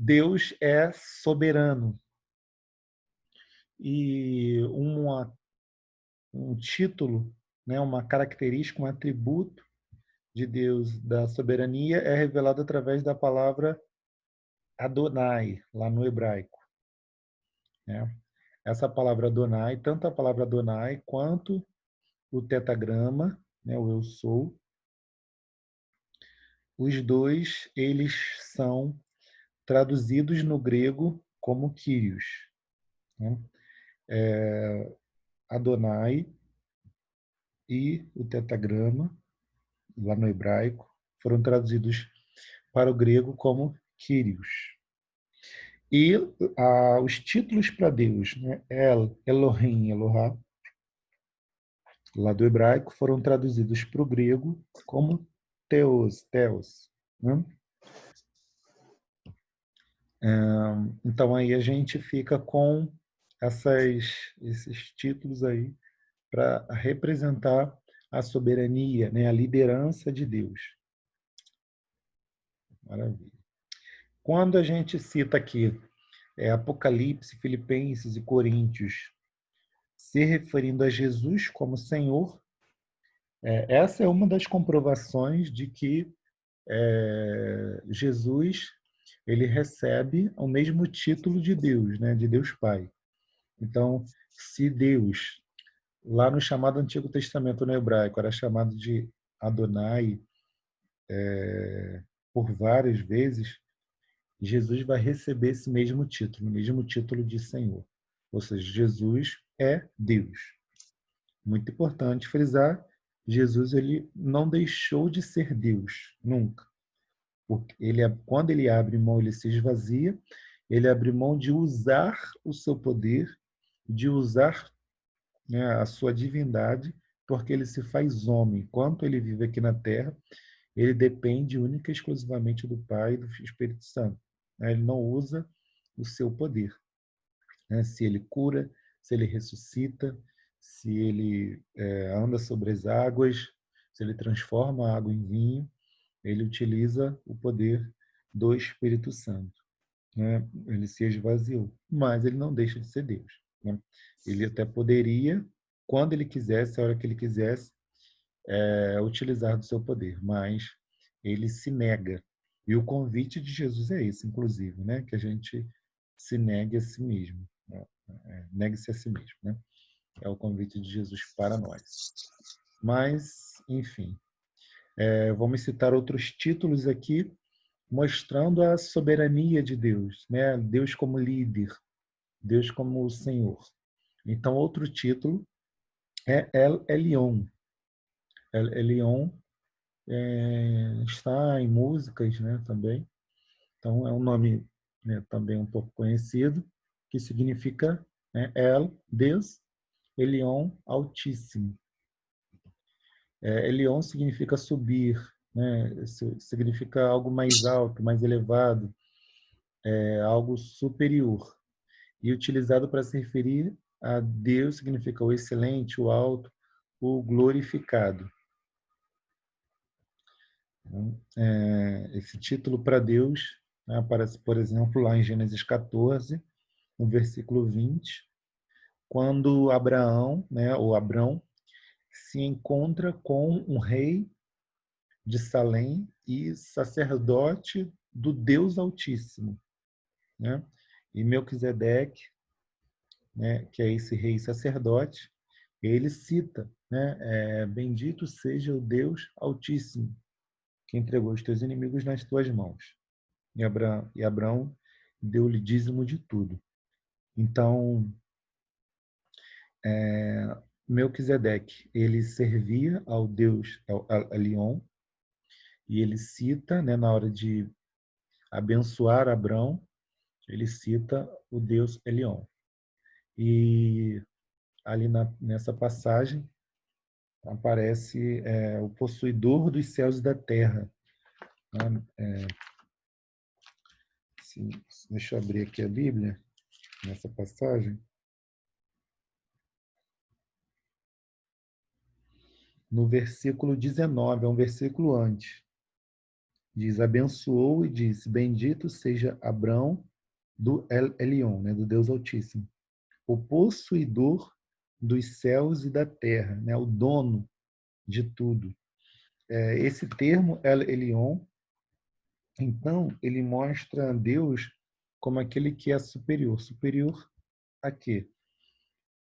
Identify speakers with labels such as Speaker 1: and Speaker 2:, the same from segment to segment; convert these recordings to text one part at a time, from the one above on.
Speaker 1: Deus é soberano. E um título, né, uma característica, um atributo de Deus da soberania é revelado através da palavra Adonai, lá no hebraico, né? Essa palavra Adonai, tanto a palavra Adonai quanto o tetagrama, né, o eu sou, os dois eles são traduzidos no grego como Kyrios, né? Adonai e o tetagrama, lá no hebraico, foram traduzidos para o grego como Kyrios. E os títulos para Deus, né? El, Elohim, Elohá, lá do hebraico, foram traduzidos para o grego como Theos, Theos, né? Então aí a gente fica com esses títulos aí para representar a soberania, né? A liderança de Deus. Maravilha. Quando a gente cita aqui Apocalipse, Filipenses e Coríntios, se referindo a Jesus como Senhor, essa é uma das comprovações de que Jesus ele recebe o mesmo título de Deus, né, de Deus Pai. Então, se Deus, lá no chamado Antigo Testamento no hebraico, era chamado de Adonai por várias vezes, Jesus vai receber esse mesmo título, o mesmo título de Senhor. Ou seja, Jesus é Deus. Muito importante frisar, Jesus ele não deixou de ser Deus, nunca. Porque quando ele abre mão, ele se esvazia, ele abre mão de usar o seu poder, de usar, né, a sua divindade, porque ele se faz homem. Enquanto ele vive aqui na Terra, ele depende única e exclusivamente do Pai e do Espírito Santo, né? Ele não usa o seu poder, né? Se ele cura, se ele ressuscita, se ele anda sobre as águas, se ele transforma a água em vinho, ele utiliza o poder do Espírito Santo, né? Ele se esvaziou, mas ele não deixa de ser Deus, né? Ele até poderia, quando ele quisesse, a hora que ele quisesse, utilizar do seu poder, mas ele se nega. E o convite de Jesus é esse, inclusive, né? Que a gente se negue a si mesmo, né? Negue-se a si mesmo, né? É o convite de Jesus para nós. Mas, enfim, vamos citar outros títulos aqui mostrando a soberania de Deus, né? Deus como líder, Deus como Senhor. Então, outro título é El Elyon. El Elyon está em músicas, né, também. Então, é um nome, né, também um pouco conhecido, que significa, né, El, Deus, Elyon, Altíssimo. Elyon significa subir, né, significa algo mais alto, mais elevado, algo superior. E utilizado para se referir a Deus significa o excelente, o alto, o glorificado. Então, esse título para Deus, né, aparece, por exemplo, lá em Gênesis 14, no versículo 20, quando Abraão, né, ou Abrão, se encontra com um rei de Salém e sacerdote do Deus Altíssimo, né? E Melquisedeque, né, que é esse rei sacerdote, ele cita, né, bendito seja o Deus Altíssimo, que entregou os teus inimigos nas tuas mãos. E Abraão deu-lhe dízimo de tudo. Então, Melquisedeque, ele servia ao Deus, a Elion, e ele cita, né, na hora de abençoar Abrão, ele cita o Deus Elion. E ali nessa passagem aparece o possuidor dos céus e da terra, né? Deixa eu abrir aqui a Bíblia, nessa passagem. No versículo 19, é um versículo antes. Diz, abençoou e disse, bendito seja Abrão do Elion, né, do Deus Altíssimo, o possuidor dos céus e da terra, né, o dono de tudo. Esse termo, El Elion, então, ele mostra Deus como aquele que é superior. Superior a quê?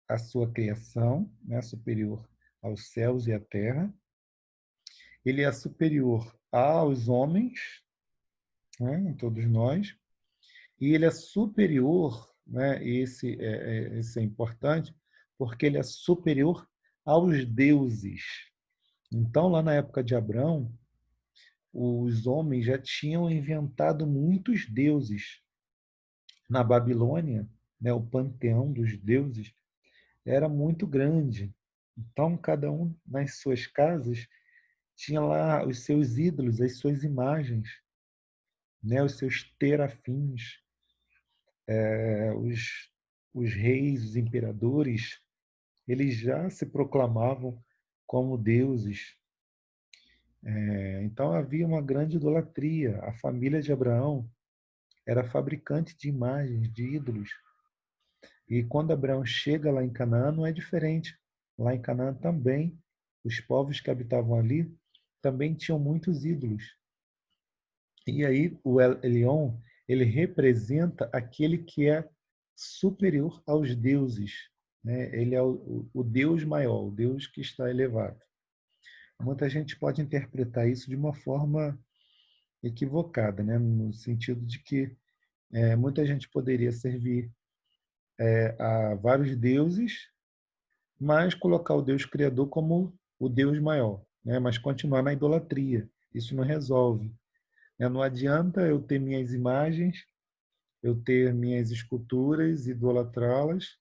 Speaker 1: A sua criação, né, superior aos céus e à terra. Ele é superior aos homens, né, todos nós, e ele é superior, né, esse é importante, porque ele é superior aos deuses. Então, lá na época de Abraão, os homens já tinham inventado muitos deuses. Na Babilônia, né, o panteão dos deuses era muito grande. Então, cada um nas suas casas tinha lá os seus ídolos, as suas imagens, né, os seus terafins, os reis, os imperadores, eles já se proclamavam como deuses. Então havia uma grande idolatria. A família de Abraão era fabricante de imagens, de ídolos. E quando Abraão chega lá em Canaã, não é diferente. Lá em Canaã também, os povos que habitavam ali também tinham muitos ídolos. E aí o El Elyon, ele representa aquele que é superior aos deuses, né? Ele é o Deus maior, o Deus que está elevado. Muita gente pode interpretar isso de uma forma equivocada, né? No sentido de que muita gente poderia servir a vários deuses, mas colocar o Deus Criador como o Deus maior, né? Mas continuar na idolatria. Isso não resolve, né? Não adianta eu ter minhas imagens, eu ter minhas esculturas, idolatrá-las,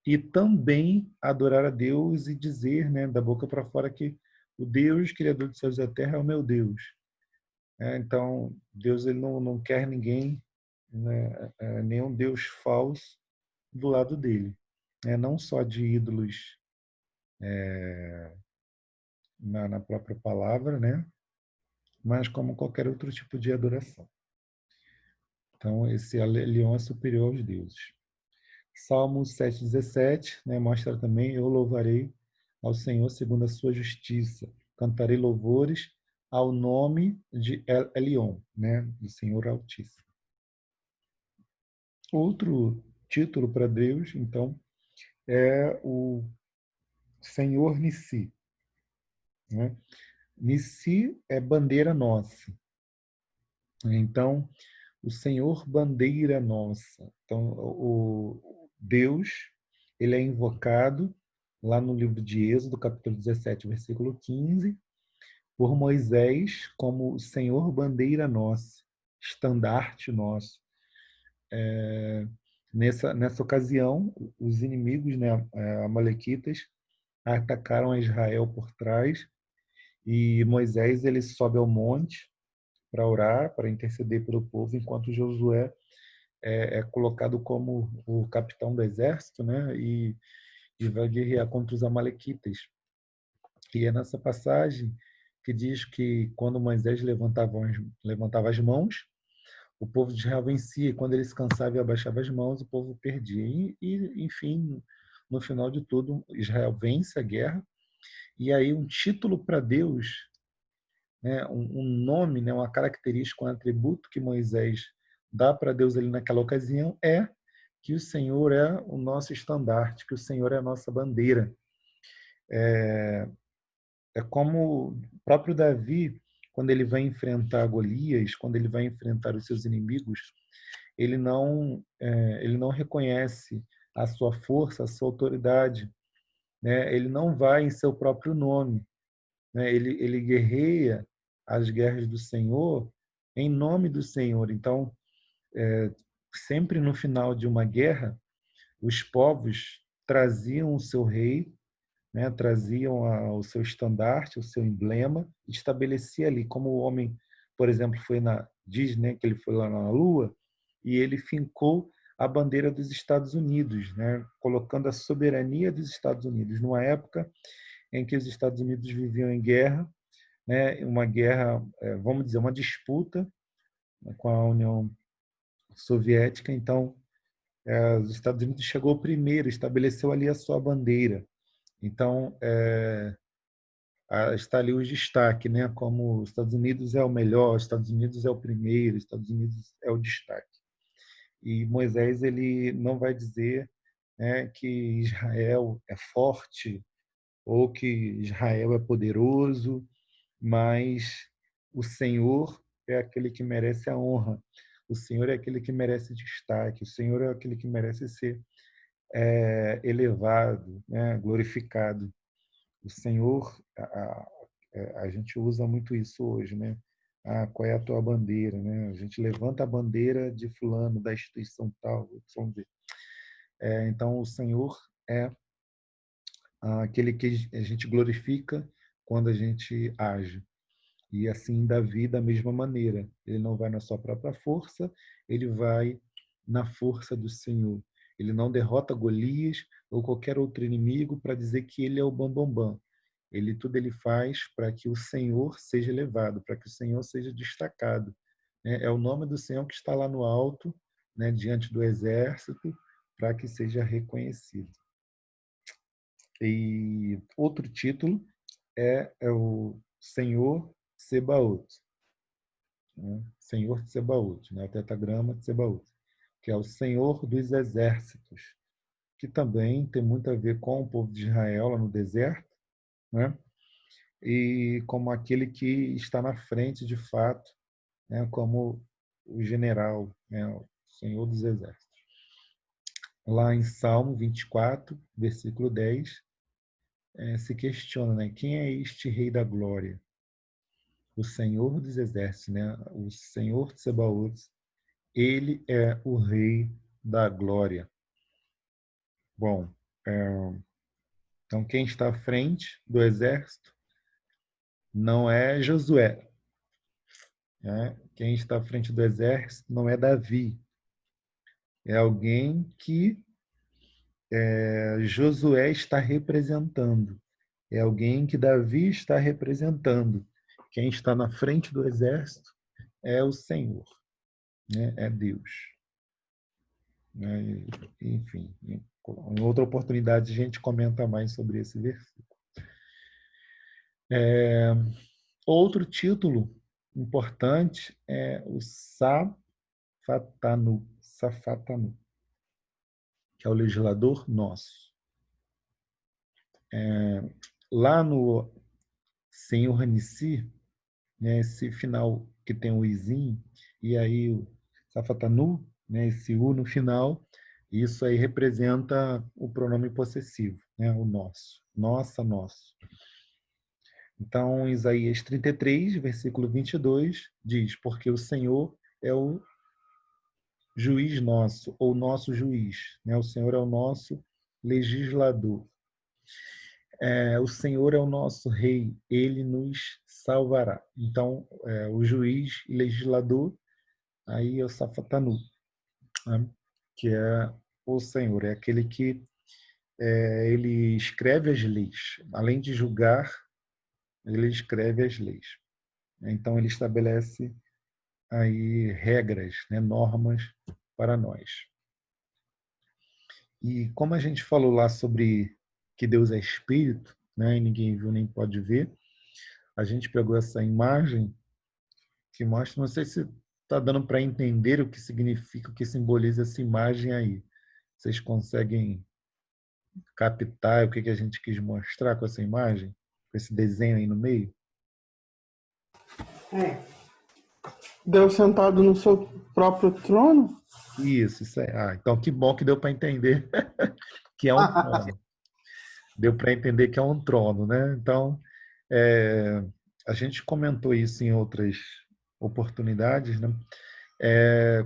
Speaker 1: e também adorar a Deus e dizer, né, da boca para fora que o Deus, Criador dos céus e da terra, é o meu Deus. Então, Deus ele não quer ninguém, né, nenhum Deus falso do lado dele. Não só de ídolos na própria palavra, né, mas como qualquer outro tipo de adoração. Então, esse leão é superior aos deuses. Salmo 7,17, né, mostra também, eu louvarei ao Senhor segundo a sua justiça. Cantarei louvores ao nome de Elion, né, do Senhor Altíssimo. Outro título para Deus, então, é o Senhor Nissi. Né? Nissi é bandeira nossa. Então, o Senhor bandeira nossa. Então, o Deus, ele é invocado lá no livro de Êxodo, capítulo 17, versículo 15, por Moisés como o Senhor bandeira nossa, estandarte nosso. Nessa ocasião, os inimigos, né, amalequitas, atacaram Israel por trás e Moisés ele sobe ao monte para orar, para interceder pelo povo, enquanto Josué é colocado como o capitão do exército, né, e vai guerrear contra os amalequitas. E é nessa passagem que diz que quando Moisés levantava as mãos, o povo de Israel vencia, e quando ele se cansava e abaixava as mãos, o povo perdia. Enfim, no final de tudo, Israel vence a guerra, e aí um título para Deus, né, um nome, né, uma característica, um atributo que Moisés dá para Deus ali naquela ocasião é que o Senhor é o nosso estandarte, que o Senhor é a nossa bandeira. É como o próprio Davi, quando ele vai enfrentar Golias, quando ele vai enfrentar os seus inimigos, ele não reconhece a sua força, a sua autoridade, né? Ele não vai em seu próprio nome, né? Ele guerreia as guerras do Senhor em nome do Senhor. Então, sempre no final de uma guerra, os povos traziam o seu rei, né, traziam o seu estandarte, o seu emblema, e estabelecia ali, como o homem, por exemplo, diz, né, que ele foi lá na Lua, e ele fincou a bandeira dos Estados Unidos, né, colocando a soberania dos Estados Unidos, numa época em que os Estados Unidos viviam em guerra, né, uma guerra, vamos dizer, uma disputa, né, com a União Soviética. Então, os Estados Unidos chegou primeiro, estabeleceu ali a sua bandeira. Então, está ali o destaque, né? Como os Estados Unidos é o melhor, os Estados Unidos é o primeiro, os Estados Unidos é o destaque. E Moisés ele não vai dizer, né, que Israel é forte ou que Israel é poderoso, mas o Senhor é aquele que merece a honra. O Senhor é aquele que merece destaque. O Senhor é aquele que merece ser elevado, né, glorificado. O Senhor, a gente usa muito isso hoje, né? Ah, qual é a tua bandeira, né? A gente levanta a bandeira de fulano, da instituição tal, YZ. Então, o Senhor é aquele que a gente glorifica quando a gente age. E assim, Davi, da mesma maneira. Ele não vai na sua própria força, ele vai na força do Senhor. Ele não derrota Golias ou qualquer outro inimigo para dizer que ele é o bambambam. Tudo ele faz para que o Senhor seja elevado, para que o Senhor seja destacado. É o nome do Senhor que está lá no alto, né, diante do exército, para que seja reconhecido. E outro título é o Senhor Sebaot, né? Senhor de Sebaot, né? O tetragrama de Sebaot, que é o Senhor dos Exércitos, que também tem muito a ver com o povo de Israel lá no deserto, né? E como aquele que está na frente de fato, né? Como o general, né? O Senhor dos Exércitos. Lá em Salmo 24, versículo 10, se questiona, né? Quem é este Rei da Glória? O Senhor dos Exércitos, né? O Senhor de Sebaot, ele é o Rei da Glória. Bom, então quem está à frente do exército não é Josué, né? Quem está à frente do exército não é Davi, é alguém que Josué está representando, é alguém que Davi está representando. Quem está na frente do exército é o Senhor, né? É Deus, né? Enfim, em outra oportunidade a gente comenta mais sobre esse versículo. Outro título importante é o Safatanu, que é o legislador nosso. Lá no Senhor Nissi, né, esse final que tem o izinho, e aí o Safatanu, né, esse u no final, isso aí representa o pronome possessivo, né, o nosso, nossa, nosso. Então, Isaías 33, versículo 22, diz: porque o Senhor é o juiz nosso, ou nosso juiz, né? O Senhor é o nosso legislador. O Senhor é o nosso rei, ele nos salvará. Então, o juiz e legislador, aí é o Safatanu, né? Que é o Senhor, é aquele que ele escreve as leis. Além de julgar, ele escreve as leis. Então, ele estabelece aí regras, né, normas para nós. E como a gente falou lá sobre que Deus é espírito, né, e ninguém viu nem pode ver, a gente pegou essa imagem que mostra, não sei se está dando para entender o que significa, o que simboliza essa imagem aí. Vocês conseguem captar o que a gente quis mostrar com essa imagem, com esse desenho aí no meio?
Speaker 2: Deus sentado no seu próprio trono?
Speaker 1: Isso aí. Então que bom que deu para entender que é um trono. Deu para entender que é um trono, né? Então, a gente comentou isso em outras oportunidades, né?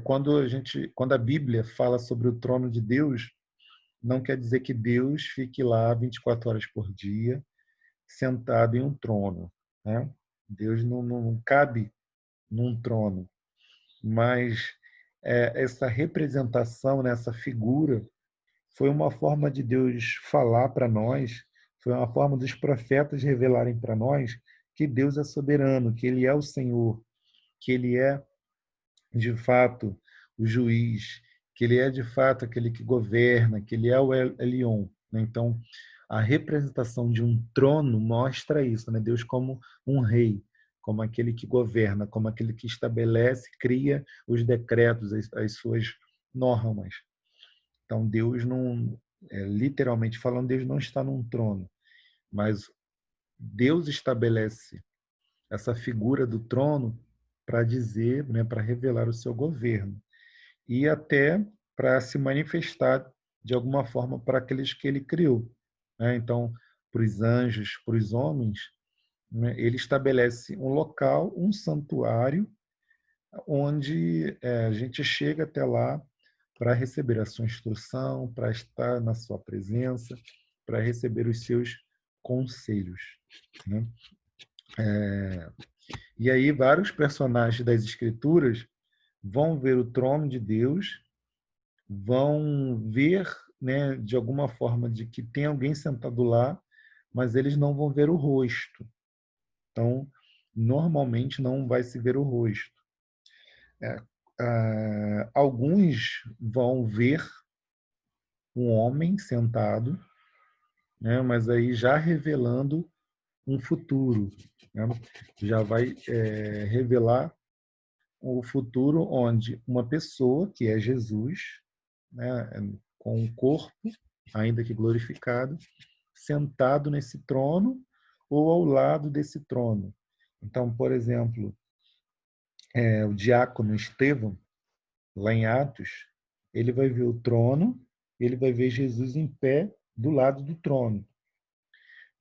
Speaker 1: Quando a Bíblia fala sobre o trono de Deus, não quer dizer que Deus fique lá 24 horas por dia, sentado em um trono, né? Deus não cabe num trono, mas essa representação, né, essa figura, foi uma forma de Deus falar para nós, foi uma forma dos profetas revelarem para nós que Deus é soberano, que Ele é o Senhor, que Ele é, de fato, o juiz, que Ele é, de fato, aquele que governa, que Ele é o Elion, né? Então, a representação de um trono mostra isso, né? Deus como um rei, como aquele que governa, como aquele que estabelece, cria os decretos, as suas normas. Então, Deus não, literalmente falando, Deus não está num trono, mas Deus estabelece essa figura do trono para dizer, né, para revelar o seu governo e até para se manifestar de alguma forma para aqueles que ele criou, né? Então, para os anjos, para os homens, né, ele estabelece um local, um santuário, onde a gente chega até lá para receber a sua instrução, para estar na sua presença, para receber os seus conselhos, né? E aí vários personagens das escrituras vão ver o trono de Deus, vão ver, né, de alguma forma de que tem alguém sentado lá, mas eles não vão ver o rosto. Então, normalmente não vai se ver o rosto. Alguns vão ver um homem sentado, né, mas aí já revelando um futuro, né? Já vai revelar o futuro onde uma pessoa, que é Jesus, né, com um corpo, ainda que glorificado, sentado nesse trono ou ao lado desse trono. Então, por exemplo, o diácono Estevão, lá em Atos, ele vai ver o trono, ele vai ver Jesus em pé do lado do trono.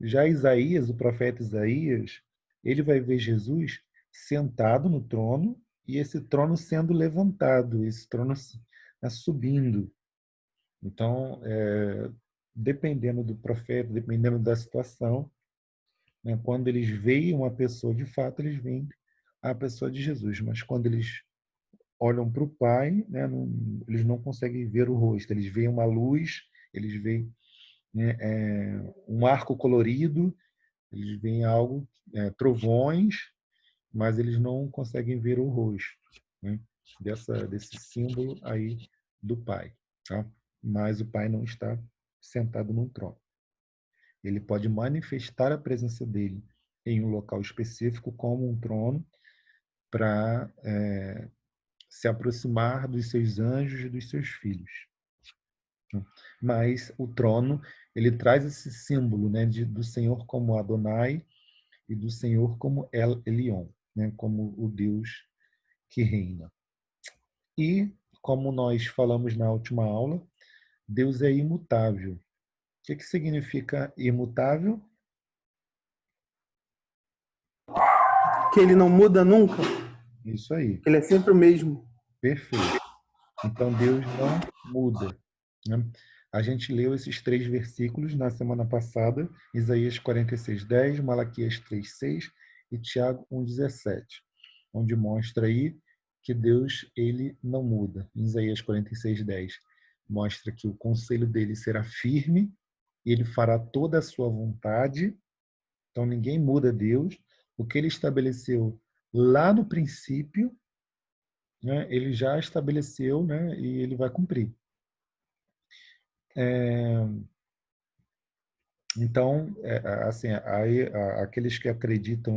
Speaker 1: Já Isaías, o profeta Isaías, ele vai ver Jesus sentado no trono e esse trono sendo levantado, esse trono subindo. Então, dependendo do profeta, dependendo da situação, né, quando eles veem uma pessoa, de fato, eles veem a pessoa de Jesus. Mas quando eles olham para o Pai, né, eles não conseguem ver o rosto. Eles veem uma luz, eles veem, né, um arco colorido, eles veem algo, trovões, mas eles não conseguem ver o rosto, né, desse símbolo aí do Pai. Tá? Mas o Pai não está sentado num trono. Ele pode manifestar a presença dele em um local específico, como um trono, para se aproximar dos seus anjos e dos seus filhos. Mas o trono, ele traz esse símbolo, né, do Senhor como Adonai e do Senhor como El Elyon, né, como o Deus que reina. E, como nós falamos na última aula, Deus é imutável. O que significa imutável?
Speaker 2: Que ele não muda nunca.
Speaker 1: Isso aí,
Speaker 2: Ele é sempre o mesmo.
Speaker 1: perfeito. Então, Deus não muda, né? A gente leu esses 3 versículos na semana passada, Isaías 46:10, Malaquias 3:6 e Tiago 1:17, onde mostra aí que Deus ele não muda. Em Isaías 46:10 mostra que o conselho dele será firme, e ele fará toda a sua vontade. Então ninguém muda Deus. O que ele estabeleceu lá no princípio, né, ele já estabeleceu, né, e ele vai cumprir. Então, assim, aí, aqueles que acreditam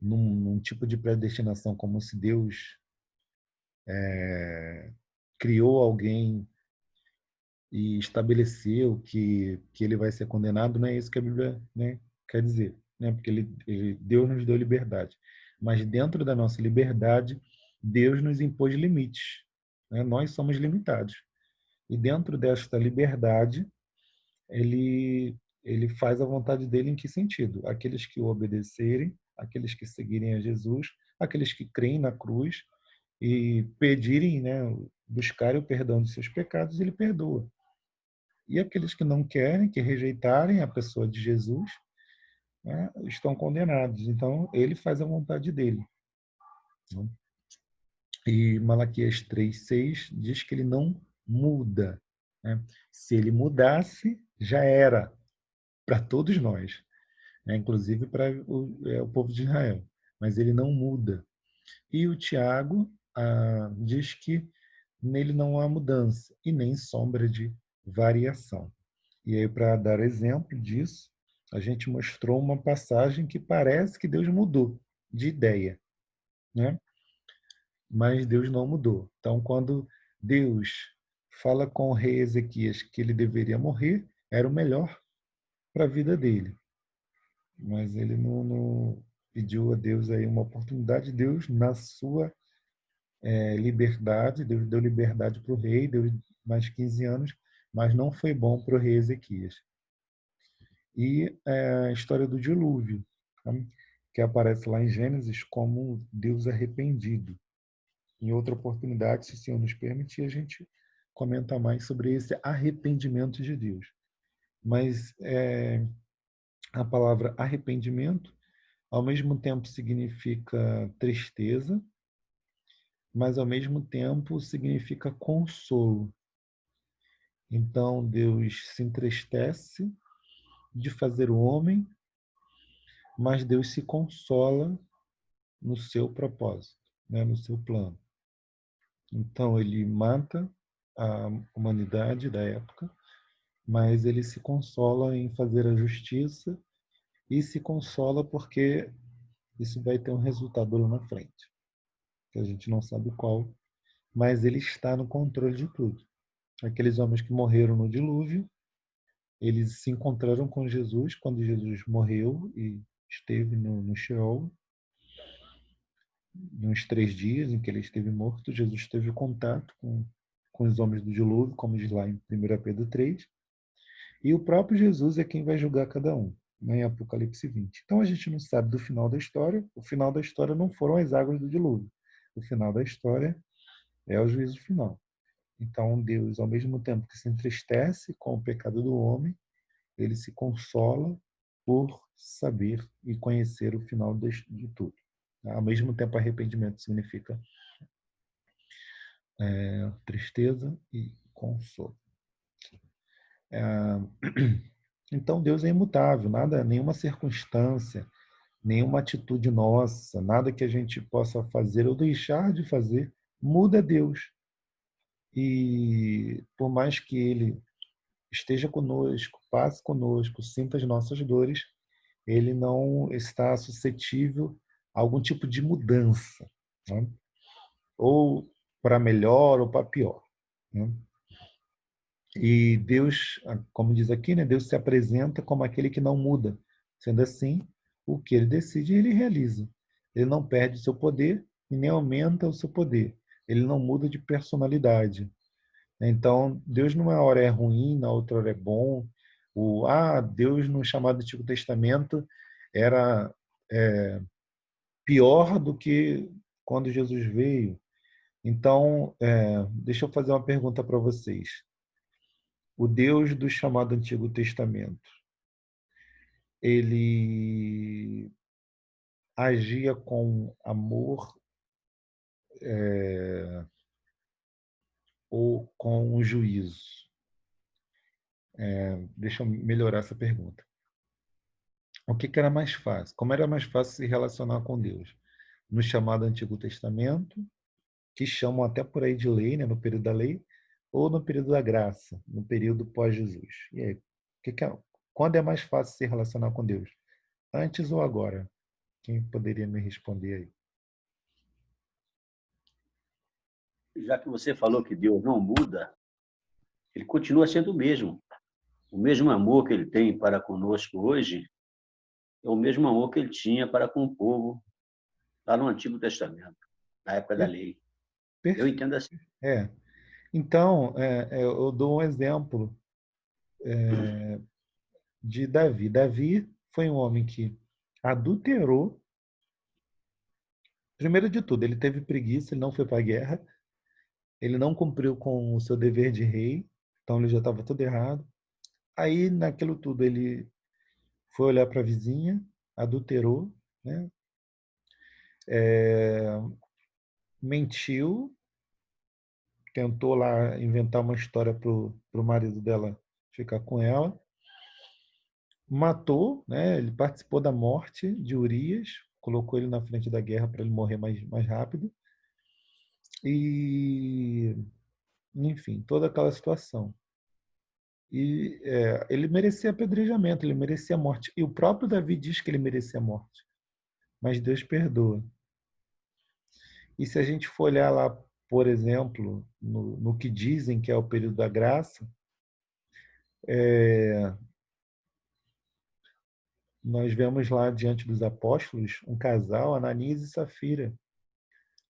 Speaker 1: num tipo de predestinação, como se Deus criou alguém e estabeleceu que ele vai ser condenado, não é isso que a Bíblia, né, quer dizer, né? Porque Deus nos deu liberdade. Mas dentro da nossa liberdade, Deus nos impôs limites, né? Nós somos limitados. E dentro desta liberdade, ele ele faz a vontade dele em que sentido? Aqueles que o obedecerem, aqueles que seguirem a Jesus, aqueles que creem na cruz e pedirem, né, buscarem o perdão de seus pecados, ele perdoa. E aqueles que não querem, que rejeitarem a pessoa de Jesus, né, estão condenados. Então, ele faz a vontade dele, né? E Malaquias 3:6 diz que ele não muda, né? Se ele mudasse, já era para todos nós. inclusive para o povo de Israel. Mas ele não muda. E o Tiago diz que nele não há mudança e nem sombra de variação. E aí, para dar exemplo disso, a gente mostrou uma passagem que parece que Deus mudou de ideia, né? Mas Deus não mudou. Então, quando Deus fala com o rei Ezequias que ele deveria morrer, era o melhor para a vida dele. Mas ele não pediu a Deus aí uma oportunidade. Deus, na sua liberdade, Deus deu liberdade para o rei, deu mais 15 anos, mas não foi bom para o rei Ezequias. E a história do dilúvio, tá? Que aparece lá em Gênesis como Deus arrependido. Em outra oportunidade, se o Senhor nos permitir, a gente comenta mais sobre esse arrependimento de Deus. Mas a palavra arrependimento, ao mesmo tempo, significa tristeza, mas ao mesmo tempo significa consolo. Então, Deus se entristece de fazer o homem, mas Deus se consola no seu propósito, né, no seu plano. Então, ele mata a humanidade da época, mas ele se consola em fazer a justiça e se consola porque isso vai ter um resultado lá na frente, que a gente não sabe qual, mas ele está no controle de tudo. Aqueles homens que morreram no dilúvio, eles se encontraram com Jesus quando Jesus morreu e esteve no Sheol. Nos 3 dias em que ele esteve morto, Jesus teve contato com os homens do dilúvio, como diz lá em 1 Pedro 3, e o próprio Jesus é quem vai julgar cada um, né, em Apocalipse 20. Então a gente não sabe do final da história. O final da história não foram as águas do dilúvio. O final da história é o juízo final. Então Deus, ao mesmo tempo que se entristece com o pecado do homem, ele se consola por saber e conhecer o final de tudo. Ao mesmo tempo, arrependimento significa tristeza e consolo. Então Deus é imutável, nada, nenhuma circunstância, nenhuma atitude nossa, nada que a gente possa fazer ou deixar de fazer muda Deus. E por mais que Ele esteja conosco, passe conosco, sinta as nossas dores, Ele não está suscetível a algum tipo de mudança, né? Ou para melhor ou para pior, né? E Deus, como diz aqui, né, Deus se apresenta como aquele que não muda. Sendo assim, o que ele decide, ele realiza. Ele não perde o seu poder e nem aumenta o seu poder. Ele não muda de personalidade. Então, Deus numa hora é ruim, na outra hora é bom. Deus no chamado Antigo Testamento era pior do que quando Jesus veio. Então, deixa eu fazer uma pergunta para vocês. O Deus do chamado Antigo Testamento, ele agia com amor ou com juízo? Deixa eu melhorar essa pergunta. O que era mais fácil? Como era mais fácil se relacionar com Deus? No chamado Antigo Testamento, que chamam até por aí de lei, né, no período da lei, ou no período da graça, no período pós-Jesus? E aí, quando é mais fácil se relacionar com Deus? Antes ou agora? Quem poderia me responder aí?
Speaker 3: Já que você falou que Deus não muda, ele continua sendo o mesmo. O mesmo amor que ele tem para conosco hoje é o mesmo amor que ele tinha para com o povo lá no Antigo Testamento, na época da lei. Eu
Speaker 1: Perfeito.
Speaker 3: entendo assim.
Speaker 1: Então, eu dou um exemplo de Davi. Davi foi um homem que adulterou. Primeiro de tudo, ele teve preguiça, ele não foi para a guerra, ele não cumpriu com o seu dever de rei, então ele já estava tudo errado. Aí, naquilo tudo, ele foi olhar para a vizinha, adulterou, né? Mentiu, tentou lá inventar uma história para o marido dela ficar com ela. matou, né? Ele participou da morte de Urias, colocou ele na frente da guerra para ele morrer mais rápido. E, enfim, toda aquela situação. E ele merecia apedrejamento, ele merecia a morte. E o próprio Davi diz que ele merecia a morte. Mas Deus perdoa. E se a gente for olhar lá, por exemplo, no que dizem que é o período da graça, nós vemos lá diante dos apóstolos um casal, Ananias e Safira,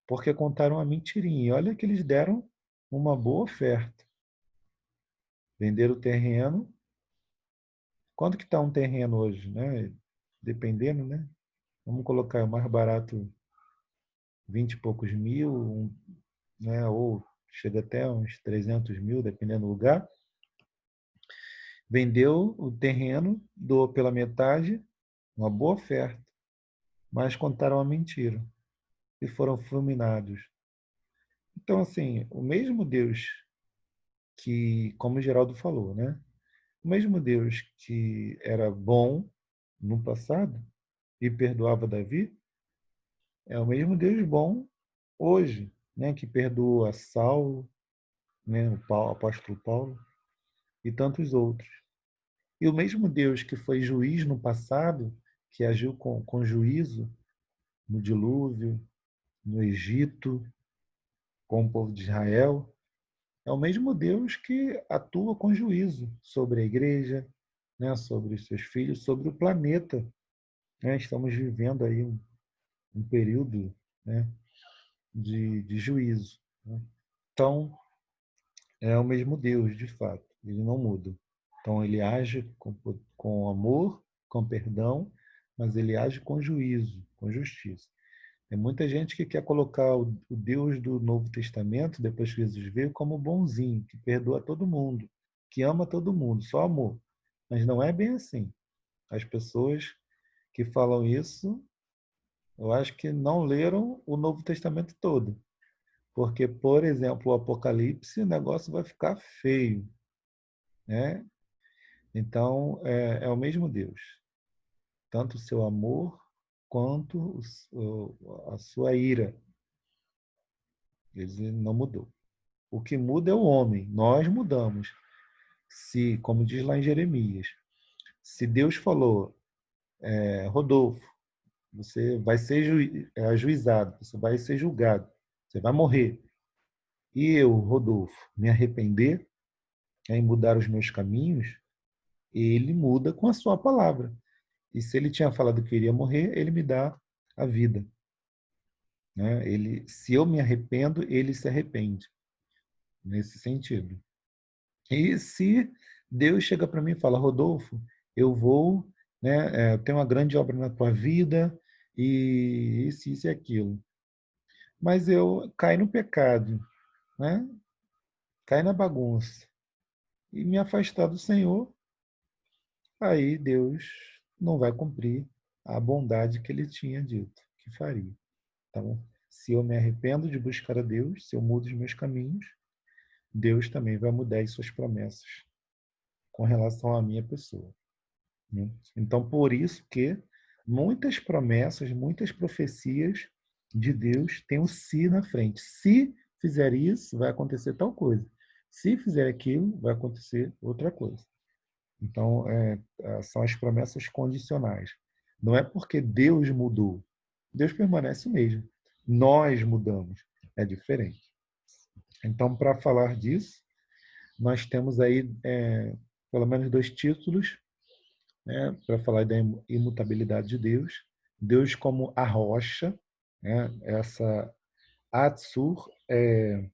Speaker 1: porque contaram uma mentirinha. E olha que eles deram uma boa oferta. Venderam o terreno. Quanto que está um terreno hoje, né? Dependendo, né? Vamos colocar o mais barato 20 e poucos mil, né? Ou chega até uns 300 mil, dependendo do lugar. Vendeu o terreno, doou pela metade, uma boa oferta, mas contaram a mentira e foram fulminados. Então, assim, o mesmo Deus que, como o Geraldo falou, né? O mesmo Deus que era bom no passado e perdoava Davi, é o mesmo Deus bom hoje, né? Que perdoa Saulo, né? O apóstolo Paulo e tantos outros. E o mesmo Deus que foi juiz no passado, que agiu com juízo no dilúvio, no Egito, com o povo de Israel, é o mesmo Deus que atua com juízo sobre a igreja, né, sobre os seus filhos, sobre o planeta. Né? Estamos vivendo aí um período, né, de juízo. Né? Então, é o mesmo Deus, de fato. Ele não muda. Então, ele age com amor, com perdão, mas ele age com juízo, com justiça. Tem muita gente que quer colocar o Deus do Novo Testamento, depois que Jesus veio, como bonzinho, que perdoa todo mundo, que ama todo mundo, só amor. Mas não é bem assim. As pessoas que falam isso, eu acho que não leram o Novo Testamento todo. Porque, por exemplo, o Apocalipse, o negócio vai ficar feio. Né? Então, é o mesmo Deus. Tanto o seu amor quanto a sua ira. Ele não mudou. O que muda é o homem. Nós mudamos. Se, como diz lá em Jeremias, se Deus falou, Rodolfo, você vai ser ajuizado, você vai ser julgado, você vai morrer. E eu, Rodolfo, me arrepender em mudar os meus caminhos, ele muda com a sua palavra. E se ele tinha falado que iria morrer, ele me dá a vida. Né? Se eu me arrependo, ele se arrepende. Nesse sentido. E se Deus chega para mim e fala, Rodolfo, eu vou, né, eu tenho uma grande obra na tua vida, e isso e aquilo. Mas eu caí no pecado, né? Caí na bagunça. E me afastar do Senhor, aí Deus não vai cumprir a bondade que ele tinha dito que faria. Então, se eu me arrependo de buscar a Deus, se eu mudo os meus caminhos, Deus também vai mudar as suas promessas com relação à minha pessoa. Né? Então, por isso que muitas promessas, muitas profecias de Deus têm um se na frente. Se fizer isso, vai acontecer tal coisa. Se fizer aquilo, vai acontecer outra coisa. Então, são as promessas condicionais. Não é porque Deus mudou. Deus permanece o mesmo. Nós mudamos. É diferente. Então, para falar disso, nós temos aí pelo menos 2 títulos, né, para falar da imutabilidade de Deus. Deus como a rocha, né, essa Atsur é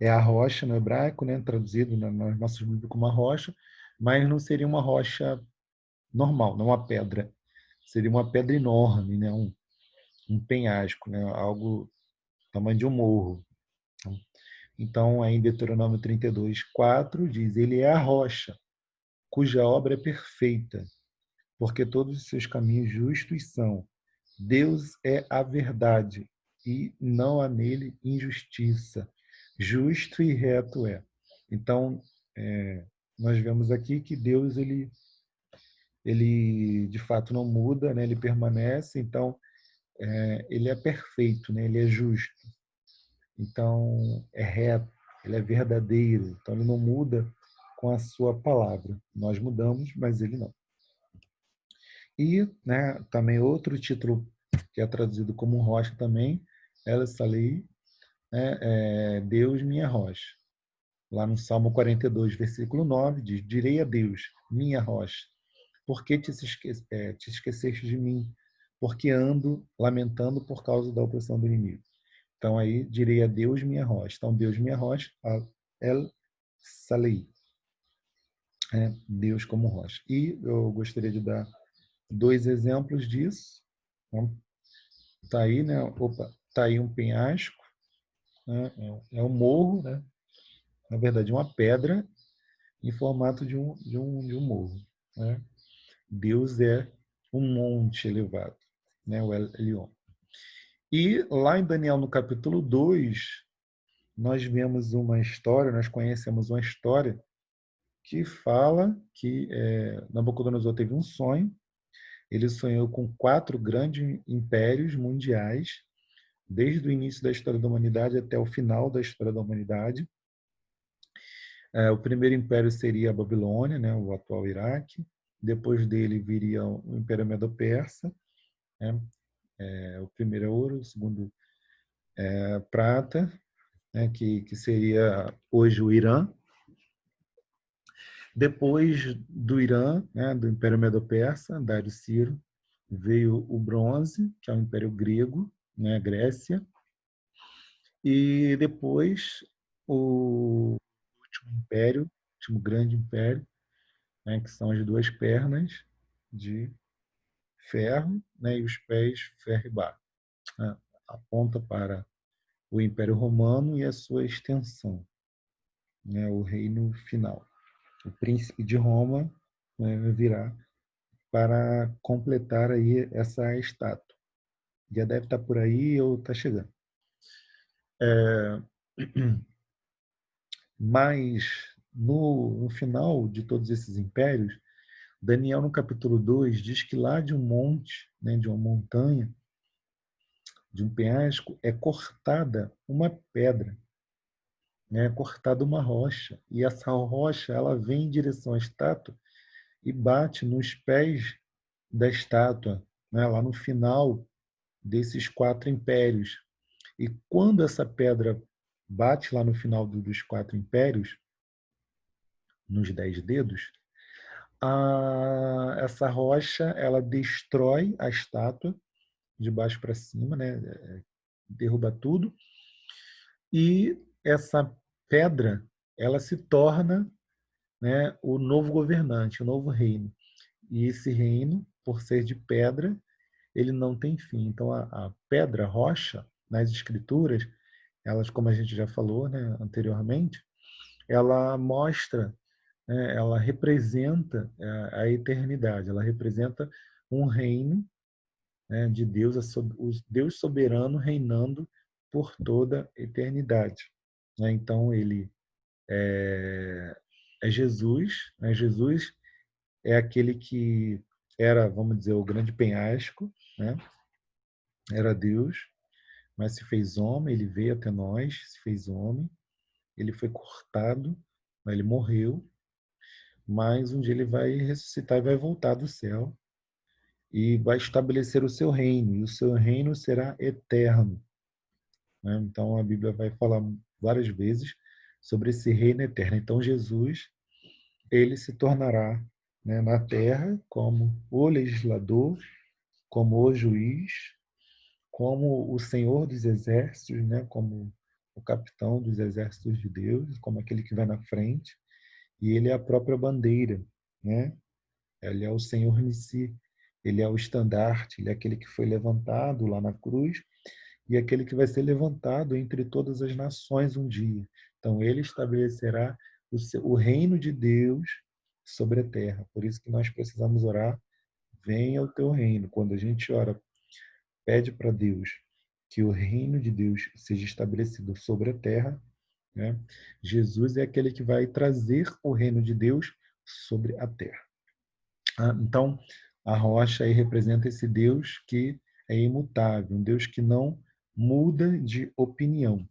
Speaker 1: a rocha no hebraico, né, traduzido nas nossas Bíblias como uma rocha, mas não seria uma rocha normal, não uma pedra. Seria uma pedra enorme, né, um penhasco, né, algo do tamanho de um morro. Então, aí em Deuteronômio 32:4 diz: Ele é a rocha, cuja obra é perfeita, porque todos os seus caminhos justos são. Deus é a verdade, e não há nele injustiça. Justo e reto é. Então, nós vemos aqui que Deus ele ele de fato não muda, né? Ele permanece, então ele é perfeito, né? Ele é justo, então é reto, ele é verdadeiro, então ele não muda com a sua palavra. Nós mudamos, mas ele não. E, né, também outro título que é traduzido como rocha também, El Salih, né, Deus minha rocha. Lá no Salmo 42, versículo 9, diz: direi a Deus, minha rocha, por que te esqueceste de mim? Porque ando lamentando por causa da opressão do inimigo. Então aí direi a Deus minha rocha. Então Deus minha rocha, El Salih, Deus como rocha. E eu gostaria de dar dois exemplos disso. Então, tá aí, né? Opa, tá aí um penhasco, né? É um morro, né? Na verdade, uma pedra em formato de um morro, né? Deus é um monte elevado, né? O El Elyon. E lá em Daniel, no capítulo 2, nós vemos uma história, nós conhecemos uma história que fala que Nabucodonosor teve um sonho, ele sonhou com 4 grandes impérios mundiais, desde o início da história da humanidade até o final da história da humanidade. O primeiro império seria a Babilônia, né, o atual Iraque. Depois dele viria o Império Medo-Persa, né, o primeiro é ouro, o segundo é prata, né, que seria hoje o Irã. Depois do Irã, né, do Império Medo-Persa, Dário Ciro, veio o bronze, que é o Império Grego, né, a Grécia. E depois o último império, o último grande império, né, que são as duas pernas de ferro, né, e os pés ferro e barro. Né, aponta para o Império Romano e a sua extensão, né, o reino final. O príncipe de Roma, né, virá para completar aí essa estátua. Já deve estar por aí ou está chegando. Mas no final de todos esses impérios, Daniel, no capítulo 2, diz que lá de um monte, né, de uma montanha, de um penhasco, é cortada uma pedra, né, é cortada uma rocha. E essa rocha ela vem em direção à estátua e bate nos pés da estátua, né, lá no final desses 4 impérios. E quando essa pedra bate lá no final dos 4 impérios, nos 10 dedos, essa rocha ela destrói a estátua de baixo para cima, né? Derruba tudo, e essa pedra ela se torna, né, o novo governante, o novo reino. E esse reino, por ser de pedra, ele não tem fim. Então a pedra, a rocha, nas escrituras, elas, como a gente já falou, né, anteriormente, ela mostra, né, ela representa a eternidade, ela representa um reino, né, de Deus, o Deus soberano reinando por toda a eternidade. Né? Então, ele é Jesus, né? Jesus é aquele que era, vamos dizer, o grande penhasco, né? Era Deus, mas se fez homem, ele veio até nós, se fez homem, ele foi cortado, ele morreu, mas um dia ele vai ressuscitar e vai voltar do céu e vai estabelecer o seu reino, e o seu reino será eterno. Né? Então a Bíblia vai falar várias vezes sobre esse reino eterno. Então Jesus, ele se tornará, né, na terra como o legislador, como o juiz, como o Senhor dos exércitos, né, como o capitão dos exércitos de Deus, como aquele que vai na frente, e ele é a própria bandeira, né? Ele é o Senhor em si, ele é o estandarte, ele é aquele que foi levantado lá na cruz e aquele que vai ser levantado entre todas as nações um dia. Então, ele estabelecerá o reino de Deus sobre a terra. Por isso que nós precisamos orar, venha o teu reino. Quando a gente ora, pede para Deus que o reino de Deus seja estabelecido sobre a terra, né? Jesus é aquele que vai trazer o reino de Deus sobre a terra. Então, a rocha aí representa esse Deus que é imutável, um Deus que não muda de opinião.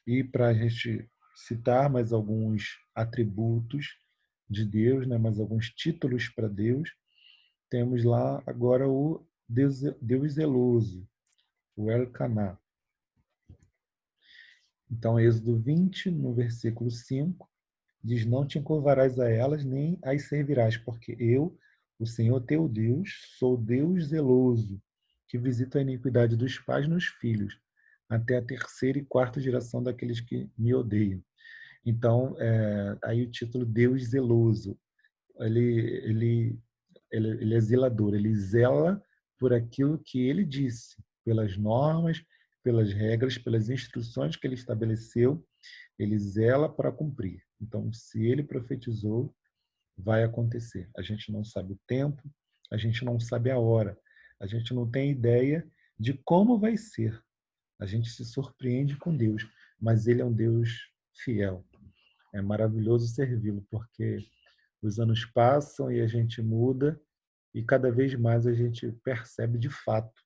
Speaker 1: E para a gente citar mais alguns atributos de Deus, né, mais alguns títulos para Deus, temos lá agora o Deus zeloso, o Elcaná. Então, Êxodo 20, no versículo 5, diz: não te encurvarás a elas, nem as servirás, porque eu, o Senhor teu Deus, sou Deus zeloso, que visita a iniquidade dos pais nos filhos, até a terceira e quarta geração daqueles que me odeiam. Então, aí o título Deus zeloso, ele é zelador, ele zela por aquilo que ele disse, pelas normas, pelas regras, pelas instruções que ele estabeleceu, ele zela para cumprir. Então, se ele profetizou, vai acontecer. A gente não sabe o tempo, a gente não sabe a hora, a gente não tem ideia de como vai ser. A gente se surpreende com Deus, mas ele é um Deus fiel. É maravilhoso servi-lo, porque os anos passam e a gente muda e cada vez mais a gente percebe de fato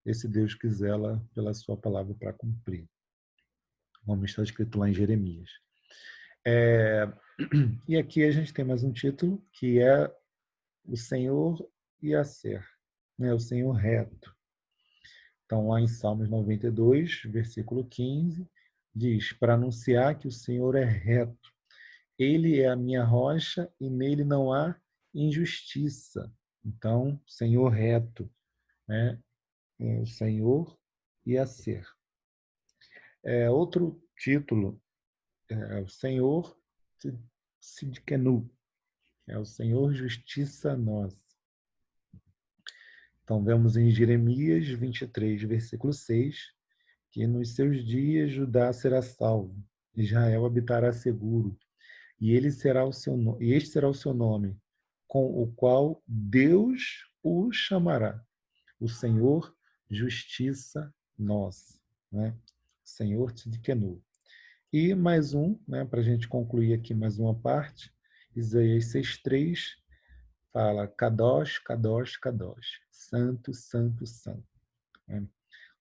Speaker 1: esse Deus que zela pela sua palavra para cumprir, como está escrito lá em Jeremias. E aqui a gente tem mais um título, que é o Senhor Yaser, né? O Senhor reto. Então, lá em Salmos 92, versículo 15, diz: para anunciar que o Senhor é reto, ele é a minha rocha e nele não há injustiça. Então, Senhor reto, né? É o Senhor Yaser. Outro título é o Senhor Sidkenu, é o Senhor Justiça Nossa. Então, vemos em Jeremias 23, versículo 6, que nos seus dias Judá será salvo, Israel habitará seguro, e este será o seu nome, com o qual Deus o chamará, o Senhor Justiça Nossa, né? Senhor Tzidkenu. E mais um, né, para a gente concluir aqui mais uma parte, Isaías 6,3 fala Kadosh, Kadosh, Kadosh, Santo, Santo, Santo. Né?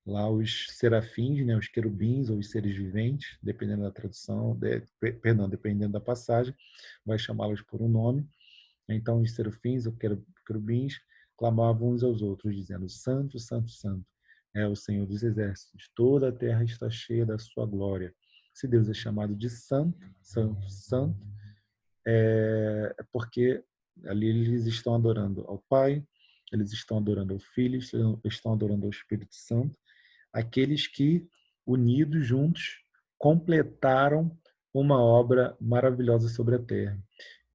Speaker 1: Lá os serafins, né, os querubins ou os seres viventes, dependendo da tradução, dependendo da passagem, vai chamá-los por um nome. Então os serafins ou querubins clamavam uns aos outros, dizendo: Santo, Santo, Santo é o Senhor dos exércitos, toda a terra está cheia da sua glória. Se Deus é chamado de Santo, Santo, Santo, é porque ali eles estão adorando ao Pai, eles estão adorando ao Filho, estão adorando ao Espírito Santo, aqueles que, unidos juntos, completaram uma obra maravilhosa sobre a terra.